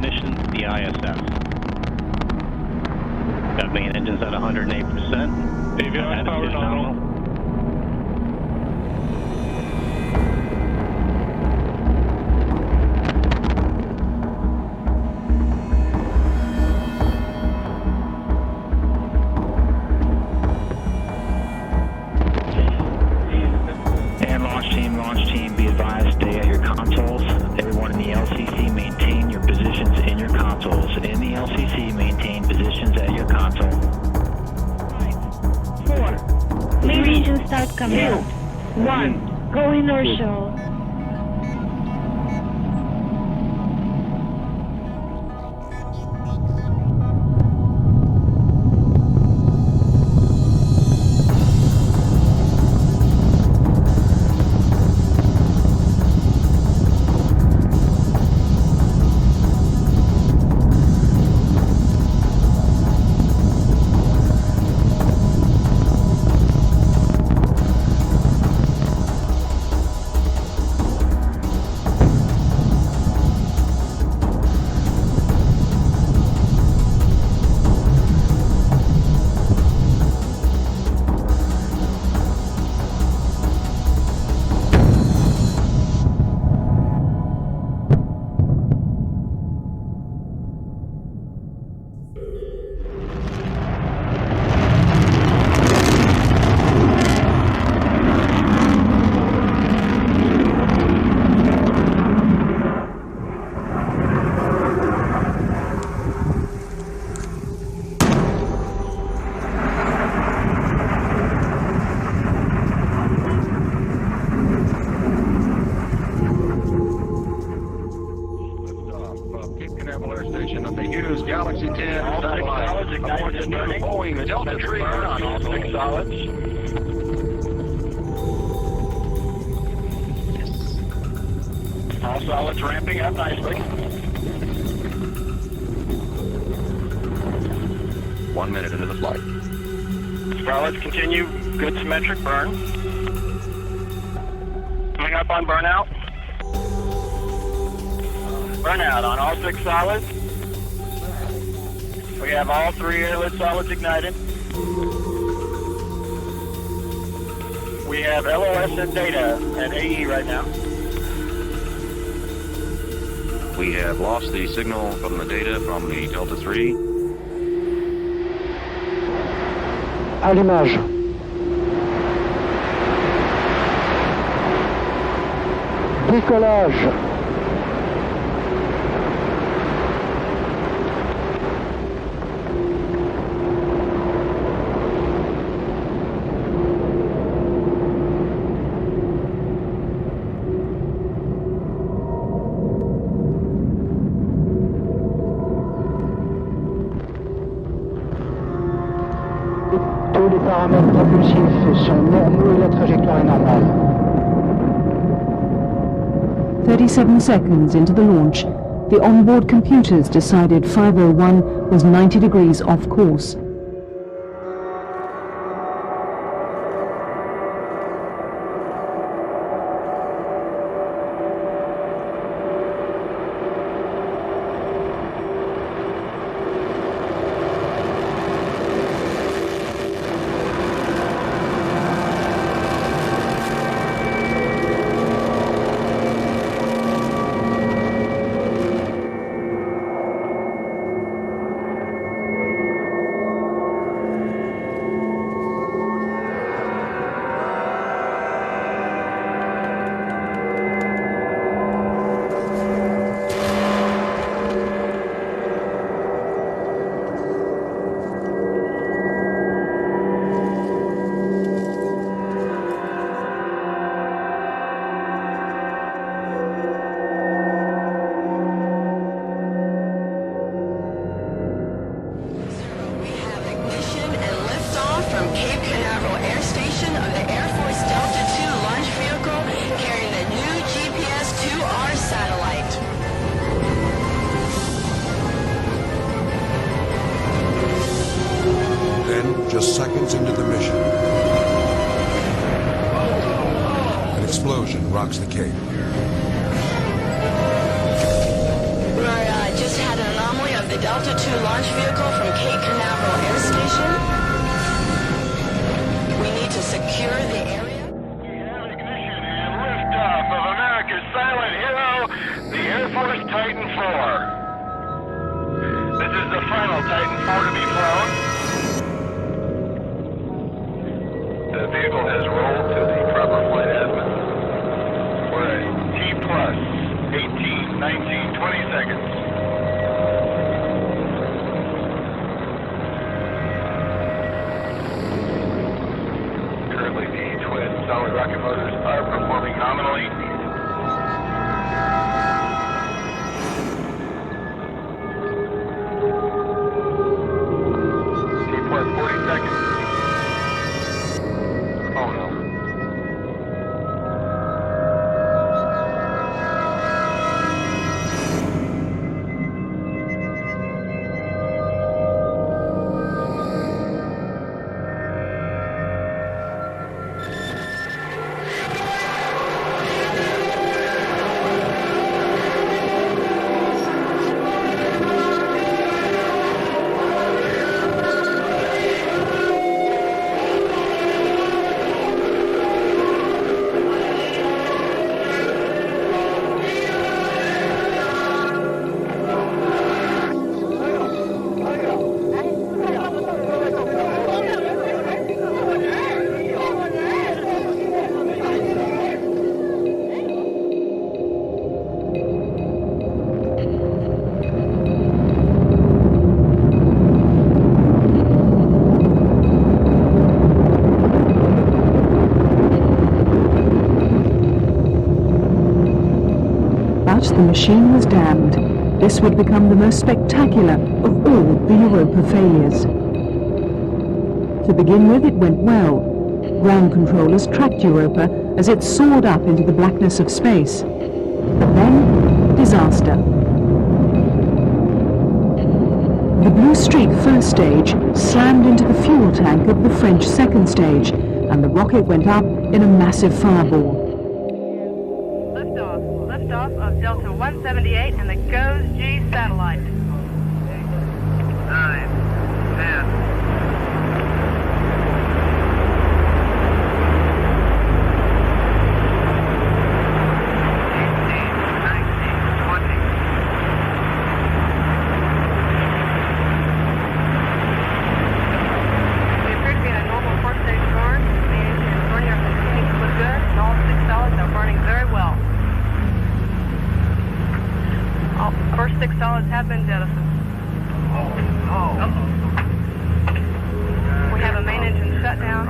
ignition to the ISS. Got main engines at 108%. Avionics power nominal. And launch team, be advised, stay at your consoles. Everyone in the LCC, maintain your positions in your consoles. In the LCC, maintain positions at your console. 5, 4, lead engine start command. 1, go inertial. Galaxy 10 satellite aboard the new Boeing Delta III on all 6 solids. All solids ramping up nicely. 1 minute into the flight. Solids continue good symmetric burn. Coming up on burnout. Burnout on all 6 solids. We have all 3 airlit solids ignited. We have LOS and data at AE right now. We have lost the signal from the data from the Delta III. Allumage. Décollage. Tous les paramètres propulsifs sont normaux et la trajectoire est normale. 37 seconds into the launch, the onboard computers decided 501 was 90 degrees off course. Just seconds into the mission, an explosion rocks the Cape. We just had Delta II launch vehicle from Cape Canaveral Air Station. We need to secure the area. We have ignition and liftoff of America's silent hero, the Air Force Titan IV. This is the final Titan IV to be flown. The vehicle has rolled to the proper flight azimuth. We're at T plus 18, 19, 20 seconds. Currently, the twin solid rocket motors are performing nominally. T plus 40 seconds. Oh no. But the machine was damned. This would become the most spectacular of all the Europa failures. To begin with, it went well. Ground controllers tracked Europa as it soared up into the blackness of space. But then, disaster. The Blue Streak first stage slammed into the fuel tank of the French second stage, and the rocket went up in a massive fireball. Liftoff of Delta 178 and the GOES-G satellite. 9, 10. First 6 solids have been jettisoned. We have a main engine shutdown.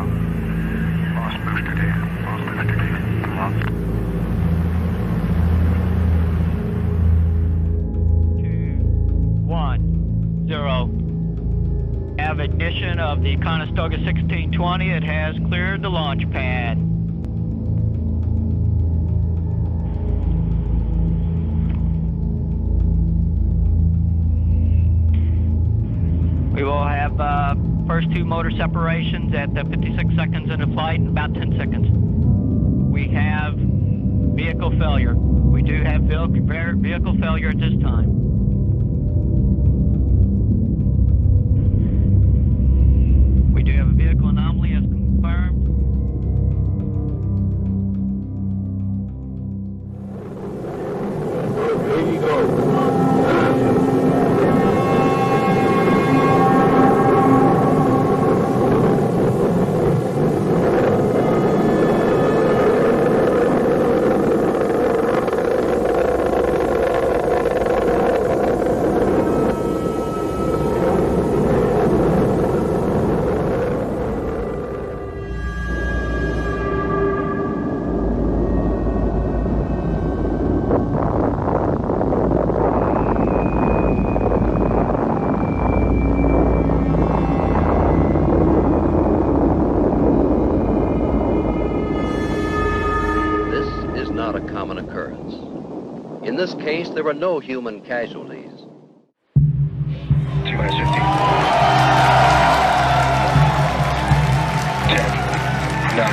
Lost booster data. Lost booster data. Lost. 2, 1, 0. Have ignition of the Conestoga 1620. It has cleared the launch pad. We will have first 2 motor separations at 56 seconds into flight and about 10 seconds. We have vehicle failure. We do have vehicle failure at this time. We do have a vehicle anomaly as confirmed. Here you go. In this case, there were no human casualties. 2 minutes 15. 10, 9,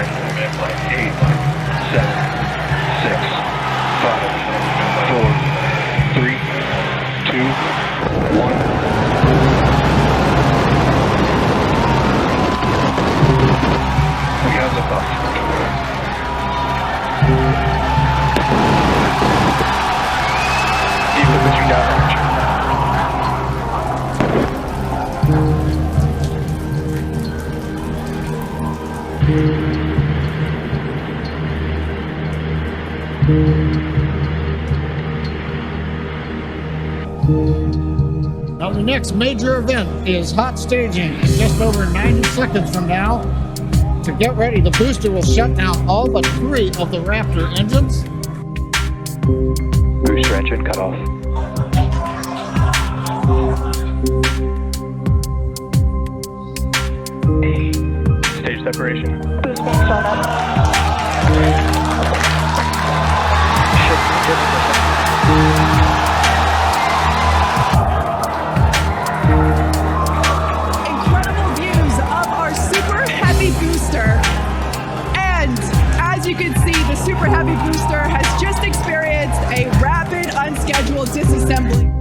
8, 7, 6, 5, 4, 3, 2, 1. Now the next major event is hot staging in just over 90 seconds from now. To get ready, the booster will shut down all but 3 of the Raptor engines. Booster engine cut off. Stage separation. Booster shut up. Incredible views of our Super Heavy booster. And as you can see, the Super Heavy booster has just experienced a rapid unscheduled disassembly.